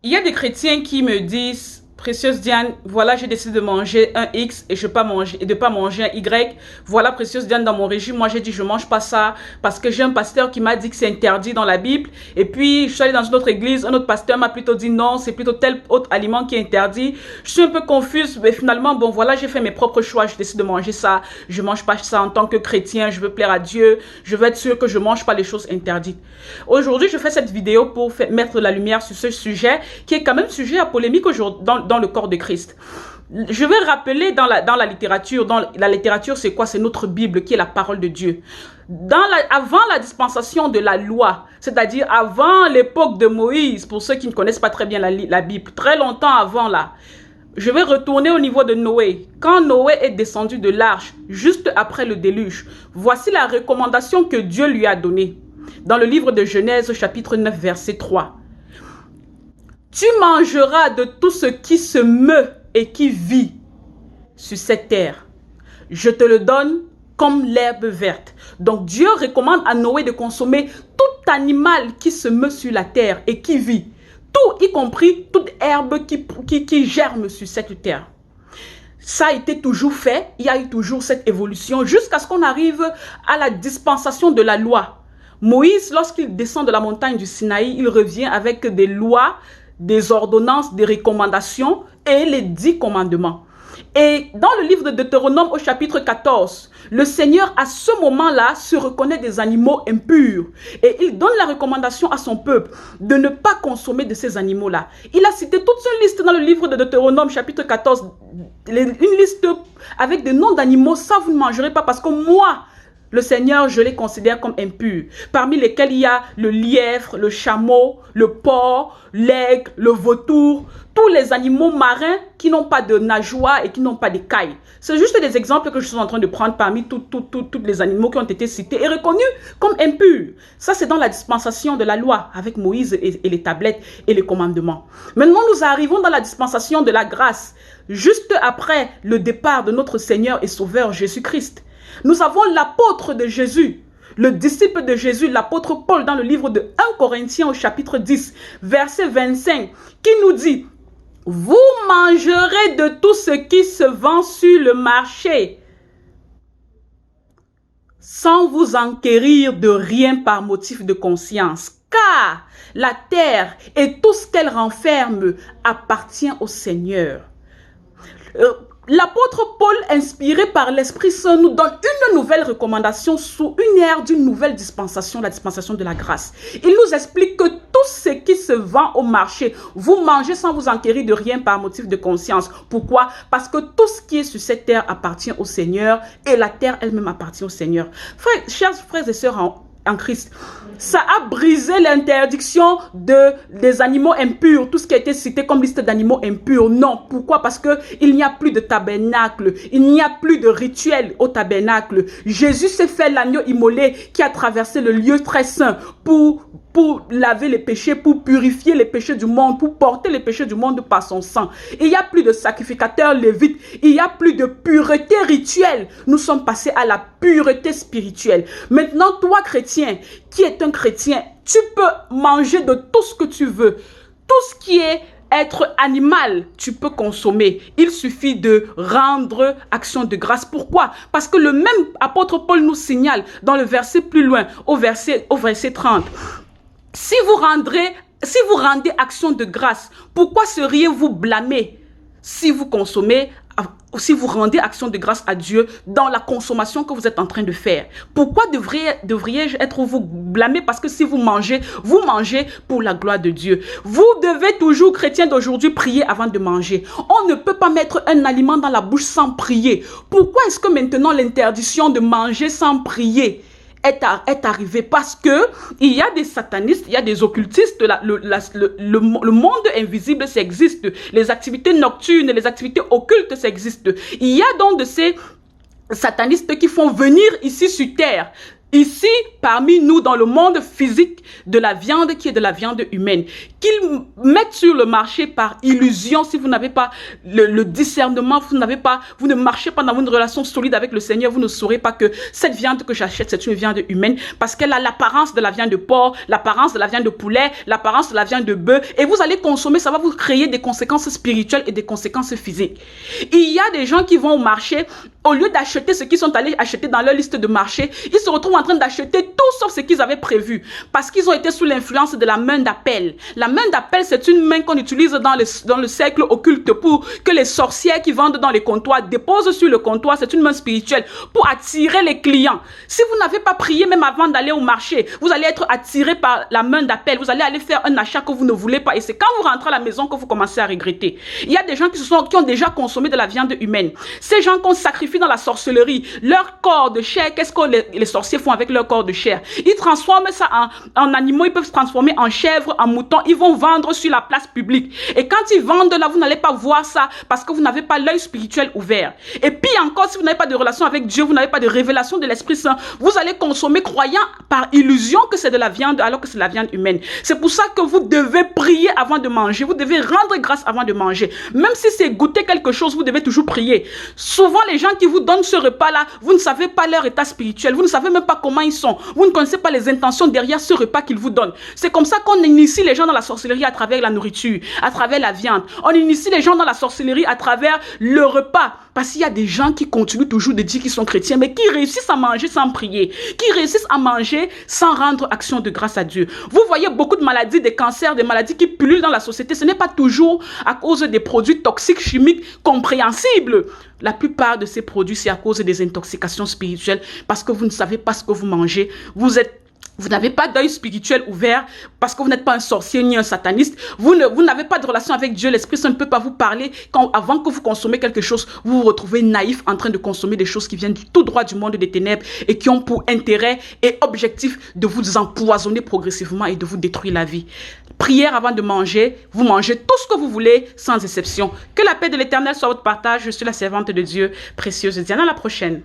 Il y a des chrétiens qui me disent, Précieuse Diane, voilà, j'ai décidé de manger un X et de pas manger un Y. Voilà, Précieuse Diane, dans mon régime, moi j'ai dit je mange pas ça parce que j'ai un pasteur qui m'a dit que c'est interdit dans la Bible. Et puis, je suis allée dans une autre église, un autre pasteur m'a plutôt dit non, c'est plutôt tel autre aliment qui est interdit. Je suis un peu confuse, mais finalement, bon, voilà, j'ai fait mes propres choix, je décide de manger ça. Je mange pas ça en tant que chrétien, je veux plaire à Dieu, je veux être sûr que je mange pas les choses interdites. Aujourd'hui, je fais cette vidéo pour mettre la lumière sur ce sujet qui est quand même sujet à polémique aujourd'hui dans le corps de Christ. Je vais rappeler dans la littérature, c'est quoi? C'est notre Bible qui est la parole de Dieu. Avant la dispensation de la loi, c'est-à-dire avant l'époque de Moïse, pour ceux qui ne connaissent pas très bien la Bible, très longtemps avant là, je vais retourner au niveau de Noé. Quand Noé est descendu de l'arche, juste après le déluge, voici la recommandation que Dieu lui a donnée. Dans le livre de Genèse, chapitre 9, verset 3. Tu mangeras de tout ce qui se meut et qui vit sur cette terre. Je te le donne comme l'herbe verte. Donc Dieu recommande à Noé de consommer tout animal qui se meut sur la terre et qui vit. Tout, y compris toute herbe qui germe sur cette terre. Ça a été toujours fait, il y a eu toujours cette évolution jusqu'à ce qu'on arrive à la dispensation de la loi. Moïse, lorsqu'il descend de la montagne du Sinaï, il revient avec des lois, des ordonnances, des recommandations et les 10 commandements. Et dans le livre de Deutéronome au chapitre 14, le Seigneur à ce moment-là se reconnaît des animaux impurs et il donne la recommandation à son peuple de ne pas consommer de ces animaux-là. Il a cité toute une liste dans le livre de Deutéronome chapitre 14, une liste avec des noms d'animaux, ça vous ne mangerez pas parce que moi, le Seigneur, je les considère comme impurs, parmi lesquels il y a le lièvre, le chameau, le porc, l'aigle, le vautour, tous les animaux marins qui n'ont pas de nageoires et qui n'ont pas d'écailles. C'est juste des exemples que je suis en train de prendre parmi tous les animaux qui ont été cités et reconnus comme impurs. Ça, c'est dans la dispensation de la loi avec Moïse et les tablettes et les commandements. Maintenant, nous arrivons dans la dispensation de la grâce, juste après le départ de notre Seigneur et Sauveur Jésus-Christ. Nous avons l'apôtre de Jésus, le disciple de Jésus, l'apôtre Paul, dans le livre de 1 Corinthiens au chapitre 10, verset 25, qui nous dit « Vous mangerez de tout ce qui se vend sur le marché, sans vous enquérir de rien par motif de conscience, car la terre et tout ce qu'elle renferme appartient au Seigneur. » L'apôtre Paul, inspiré par l'Esprit Saint, nous donne une nouvelle recommandation sous une ère d'une nouvelle dispensation, la dispensation de la grâce. Il nous explique que tout ce qui se vend au marché, vous mangez sans vous enquérir de rien par motif de conscience. Pourquoi? Parce que tout ce qui est sur cette terre appartient au Seigneur et la terre elle-même appartient au Seigneur. Chers frères et sœurs en Christ, ça a brisé l'interdiction des animaux impurs, tout ce qui a été cité comme liste d'animaux impurs. Non, pourquoi? Parce qu'il n'y a plus de tabernacle, il n'y a plus de rituel au tabernacle. Jésus s'est fait l'agneau immolé qui a traversé le lieu très saint pour laver les péchés, pour purifier les péchés du monde, pour porter les péchés du monde par son sang. Il n'y a plus de sacrificateurs lévites, il n'y a plus de pureté rituelle. Nous sommes passés à la pureté spirituelle. Maintenant, toi chrétien, qui est un chrétien, tu peux manger de tout ce que tu veux. Tout ce qui est être animal, tu peux consommer. Il suffit de rendre action de grâce. Pourquoi? Parce que le même apôtre Paul nous signale dans le verset plus loin, au verset 30. Si vous rendez action de grâce, pourquoi seriez-vous blâmé si vous consommez, si vous rendez action de grâce à Dieu dans la consommation que vous êtes en train de faire? Pourquoi devriez-je être vous blâmé? Parce que si vous mangez pour la gloire de Dieu. Vous devez toujours, chrétiens d'aujourd'hui, prier avant de manger. On ne peut pas mettre un aliment dans la bouche sans prier. Pourquoi est-ce que maintenant l'interdiction de manger sans prier est arrivé? Parce que il y a des satanistes, il y a des occultistes, le monde invisible, ça existe. Les activités nocturnes, les activités occultes, ça existe. Il y a donc de ces satanistes qui font venir ici sur terre ici, parmi nous, dans le monde physique de la viande qui est de la viande humaine, qu'ils mettent sur le marché par illusion. Si vous n'avez pas le discernement, vous ne marchez pas dans une relation solide avec le Seigneur, vous ne saurez pas que cette viande que j'achète, c'est une viande humaine, parce qu'elle a l'apparence de la viande de porc, l'apparence de la viande de poulet, l'apparence de la viande de bœuf, et vous allez consommer, ça va vous créer des conséquences spirituelles et des conséquences physiques. Il y a des gens qui vont au marché, au lieu d'acheter ce qu'ils sont allés acheter dans leur liste de marché, ils se retrouvent en train d'acheter tout sauf ce qu'ils avaient prévu, parce qu'ils ont été sous l'influence de la main d'appel. La main d'appel, c'est une main qu'on utilise dans le cercle occulte pour que les sorcières qui vendent dans les comptoirs déposent sur le comptoir. C'est une main spirituelle pour attirer les clients. Si vous n'avez pas prié même avant d'aller au marché, vous allez être attiré par la main d'appel. Vous allez aller faire un achat que vous ne voulez pas, et c'est quand vous rentrez à la maison que vous commencez à regretter. Il y a des gens qui ont déjà consommé de la viande humaine. Ces gens qu'on sacrifie dans la sorcellerie, leur corps de chair, qu'est-ce que les sorciers font avec leur corps de chair? Ils transforment ça en animaux, ils peuvent se transformer en chèvres, en moutons, ils vont vendre sur la place publique. Et quand ils vendent là, vous n'allez pas voir ça parce que vous n'avez pas l'œil spirituel ouvert. Et puis encore, si vous n'avez pas de relation avec Dieu, vous n'avez pas de révélation de l'Esprit Saint, vous allez consommer croyant par illusion que c'est de la viande alors que c'est de la viande humaine. C'est pour ça que vous devez prier avant de manger, vous devez rendre grâce avant de manger. Même si c'est goûter quelque chose, vous devez toujours prier. Souvent, les gens qui vous donnent ce repas-là, vous ne savez pas leur état spirituel, vous ne savez même pas comment ils sont, vous ne connaissez pas les intentions derrière ce repas qu'ils vous donnent. C'est comme ça qu'on initie les gens dans la sorcellerie à travers la nourriture, à travers la viande. On initie les gens dans la sorcellerie à travers le repas. Parce qu'il y a des gens qui continuent toujours de dire qu'ils sont chrétiens, mais qui réussissent à manger sans prier, qui réussissent à manger sans rendre action de grâce à Dieu. Vous voyez beaucoup de maladies, des cancers, des maladies qui pullulent dans la société. Ce n'est pas toujours à cause des produits toxiques, chimiques, compréhensibles. La plupart de ces produits, c'est à cause des intoxications spirituelles, parce que vous ne savez pas ce que vous mangez. Vous n'avez pas d'œil spirituel ouvert parce que vous n'êtes pas un sorcier ni un sataniste. Vous n'avez pas de relation avec Dieu. L'Esprit Saint ne peut pas vous parler avant que vous consommez quelque chose. Vous vous retrouvez naïf en train de consommer des choses qui viennent tout droit du monde des ténèbres et qui ont pour intérêt et objectif de vous empoisonner progressivement et de vous détruire la vie. Prière avant de manger. Vous mangez tout ce que vous voulez sans exception. Que la paix de l'Éternel soit votre partage. Je suis la servante de Dieu, précieuse Diane. À la prochaine.